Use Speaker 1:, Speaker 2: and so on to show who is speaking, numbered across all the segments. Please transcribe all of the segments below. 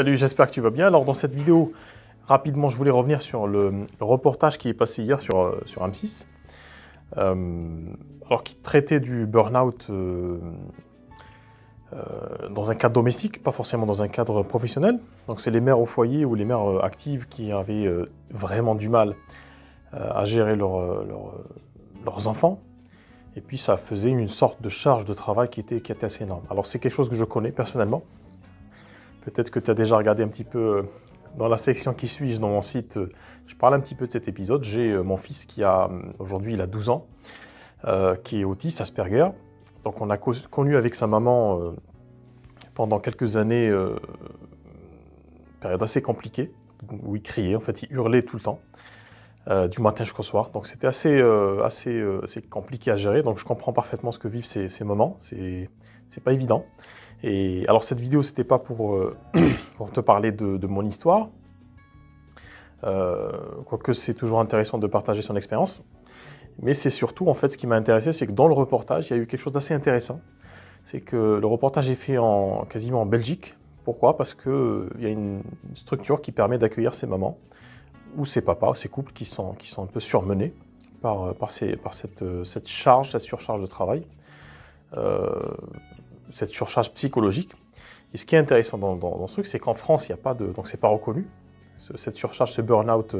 Speaker 1: Salut, j'espère que tu vas bien. Alors dans cette vidéo, rapidement, je voulais revenir sur le reportage qui est passé hier sur M6, alors qui traitait du burn-out dans un cadre domestique, pas forcément dans un cadre professionnel. Donc c'est les mères au foyer ou les mères actives qui avaient vraiment du mal à gérer leurs enfants. Et puis ça faisait une sorte de charge de travail qui était assez énorme. Alors c'est quelque chose que je connais personnellement. Peut-être que tu as déjà regardé un petit peu dans la section qui suit dans mon site. Je parle un petit peu de cet épisode. J'ai mon fils qui a, aujourd'hui il a 12 ans, qui est autiste, Asperger. Donc on a connu avec sa maman pendant quelques années une période assez compliquée, où il criait, en fait il hurlait tout le temps, du matin jusqu'au soir. Donc c'était assez compliqué à gérer. Donc je comprends parfaitement ce que vivent ces moments. C'est pas évident. Et alors cette vidéo, c'était pas pour te parler de mon histoire, quoique c'est toujours intéressant de partager son expérience, mais c'est surtout, en fait, ce qui m'a intéressé, c'est que dans le reportage, il y a eu quelque chose d'assez intéressant. C'est que le reportage est fait quasiment en Belgique. Pourquoi? Parce qu'il y a une structure qui permet d'accueillir ces mamans, ou ces papas, ces couples qui sont un peu surmenés par cette surcharge de travail. Cette surcharge psychologique. Et ce qui est intéressant dans ce truc, c'est qu'en France, il n'y a pas de... Donc c'est pas reconnu. Cette surcharge, ce burn-out,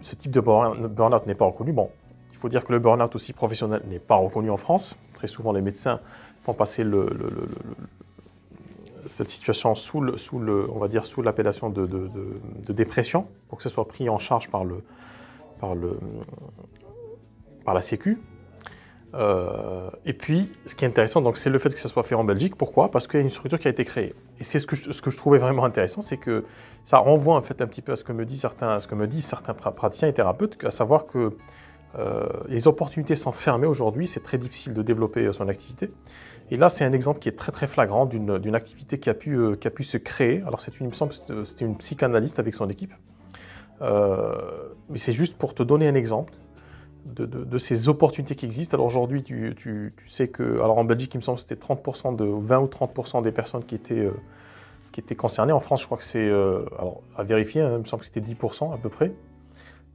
Speaker 1: ce type de burn-out n'est pas reconnu. Bon, il faut dire que le burn-out aussi professionnel n'est pas reconnu en France. Très souvent, les médecins font passer cette situation sous l'appellation de dépression, pour que ce soit pris en charge par la Sécu. Et puis, ce qui est intéressant, donc, c'est le fait que ça soit fait en Belgique. Pourquoi? Parce qu'il y a une structure qui a été créée. Et c'est ce que je trouvais vraiment intéressant, c'est que ça renvoie en fait un petit peu à ce que me disent certains praticiens et thérapeutes, à savoir que les opportunités sont fermées aujourd'hui, c'est très difficile de développer son activité. Et là, c'est un exemple qui est très très flagrant d'une activité qui a pu se créer. Alors, il me semble que c'était une psychanalyste avec son équipe. Mais c'est juste pour te donner un exemple de ces opportunités qui existent. Alors aujourd'hui, tu sais que, alors en Belgique, il me semble que c'était 30% 20 ou 30% des personnes qui étaient concernées. En France, je crois que c'est, alors à vérifier, hein, il me semble que c'était 10% à peu près,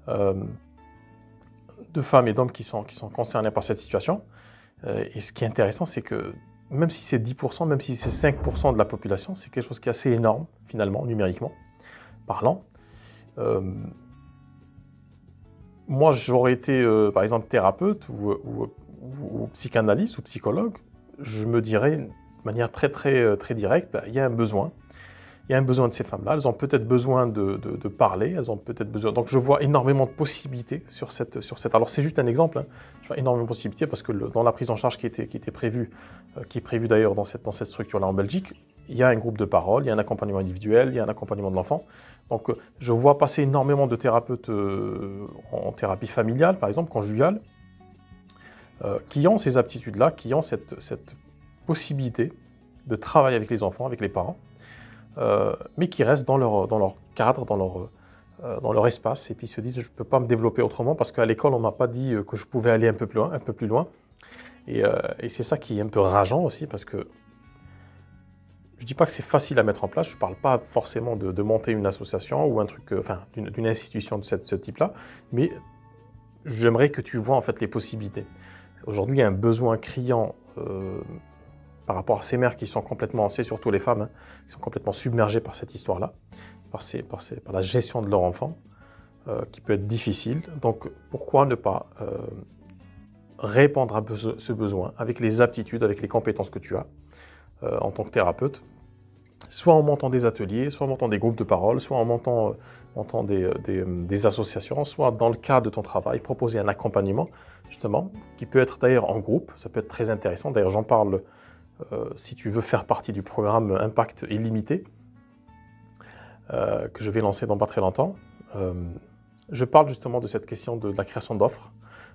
Speaker 1: de femmes et d'hommes qui sont concernés par cette situation. Et ce qui est intéressant, c'est que même si c'est 10%, même si c'est 5% de la population, c'est quelque chose qui est assez énorme, finalement, numériquement parlant. Moi, j'aurais été, par exemple, thérapeute ou psychanalyste ou psychologue, je me dirais de manière très directe, il y a un besoin. Il y a un besoin de ces femmes-là. Elles ont peut-être besoin de parler, elles ont peut-être besoin... Donc, je vois énormément de possibilités sur cette... Alors, c'est juste un exemple, hein. Je vois énormément de possibilités parce que dans la prise en charge qui est prévue d'ailleurs dans cette structure-là en Belgique, il y a un groupe de parole, il y a un accompagnement individuel, il y a un accompagnement de l'enfant. Donc, je vois passer énormément de thérapeutes en thérapie familiale, par exemple, conjugale, qui ont ces aptitudes-là, qui ont cette possibilité de travailler avec les enfants, avec les parents, mais qui restent dans leur cadre, dans leur espace, et puis se disent « je ne peux pas me développer autrement parce qu'à l'école, on ne m'a pas dit que je pouvais aller un peu plus loin. » Et c'est ça qui est un peu rageant aussi, parce que je ne dis pas que c'est facile à mettre en place, je ne parle pas forcément de monter une association ou un truc, d'une institution de ce type-là, mais j'aimerais que tu vois en fait les possibilités. Aujourd'hui, il y a un besoin criant par rapport à ces mères qui sont complètement, c'est surtout les femmes, hein, qui sont complètement submergées par cette histoire-là, par la gestion de leur enfant, qui peut être difficile. Donc, pourquoi ne pas répondre à ce besoin avec les aptitudes, avec les compétences que tu as en tant que thérapeute, soit en montant des ateliers, soit en montant des groupes de parole, soit en montant des associations, soit dans le cadre de ton travail, proposer un accompagnement, justement, qui peut être d'ailleurs en groupe, ça peut être très intéressant. D'ailleurs, j'en parle si tu veux faire partie du programme Impact Illimité, que je vais lancer dans pas très longtemps. Je parle justement de cette question de la création d'offres.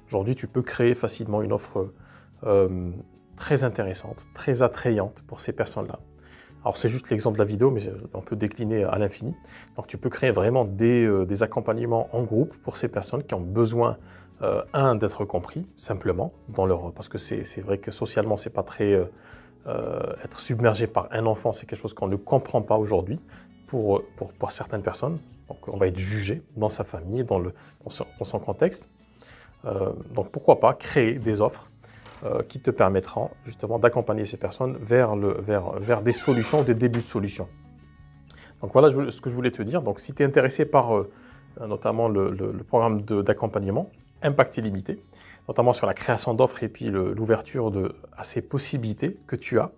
Speaker 1: Aujourd'hui, tu peux créer facilement une offre très intéressante, très attrayante pour ces personnes-là. Alors, c'est juste l'exemple de la vidéo, mais on peut décliner à l'infini. Donc, tu peux créer vraiment des accompagnements en groupe pour ces personnes qui ont besoin, d'être compris, simplement, parce que c'est vrai que socialement, c'est pas très être submergé par un enfant, c'est quelque chose qu'on ne comprend pas aujourd'hui pour certaines personnes. Donc on va être jugé dans sa famille, dans son contexte. Donc pourquoi pas créer des offres qui te permettront justement d'accompagner ces personnes vers des solutions, des débuts de solutions. Donc voilà ce que je voulais te dire. Donc si tu es intéressé par notamment le programme d'accompagnement Impact Illimité, notamment sur la création d'offres et puis l'ouverture à ces possibilités que tu as.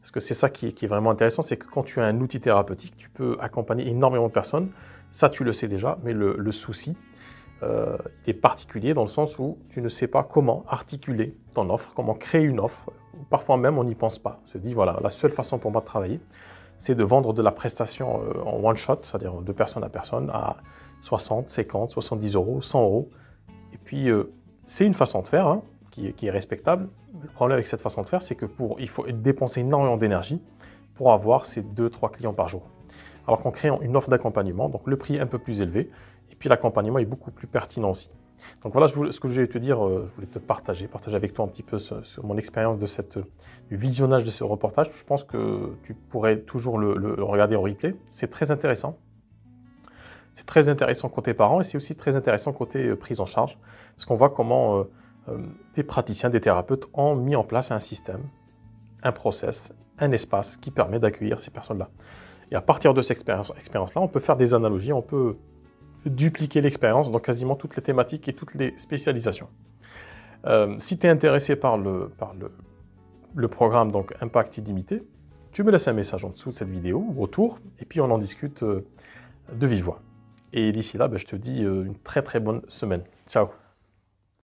Speaker 1: Parce que c'est ça qui est vraiment intéressant, c'est que quand tu as un outil thérapeutique, tu peux accompagner énormément de personnes. Ça, tu le sais déjà, mais le souci est particulier dans le sens où tu ne sais pas comment articuler ton offre, comment créer une offre. Parfois même, on n'y pense pas. On se dit, voilà, la seule façon pour moi de travailler, c'est de vendre de la prestation en one shot, c'est-à-dire de personne à personne, à 60, 50, 70 euros, 100 euros. Et puis, c'est une façon de faire hein, qui est respectable. Le problème avec cette façon de faire, c'est il faut dépenser énormément d'énergie pour avoir ces 2-3 clients par jour. Alors qu'en créant une offre d'accompagnement, donc le prix est un peu plus élevé, et puis l'accompagnement est beaucoup plus pertinent aussi. Donc voilà ce que je voulais te dire, je voulais te partager avec toi un petit peu sur mon expérience du visionnage de ce reportage. Je pense que tu pourrais toujours le regarder en replay. C'est très intéressant. C'est très intéressant côté parents et c'est aussi très intéressant côté prise en charge. Parce qu'on voit comment des praticiens, des thérapeutes ont mis en place un système, un process, un espace qui permet d'accueillir ces personnes-là. Et à partir de cette expérience-là, on peut faire des analogies, on peut dupliquer l'expérience dans quasiment toutes les thématiques et toutes les spécialisations. Si tu es intéressé par le programme donc Impact Illimité, tu me laisses un message en dessous de cette vidéo ou autour, et puis on en discute de vive voix. Et d'ici là, je te dis une très très bonne semaine. Ciao!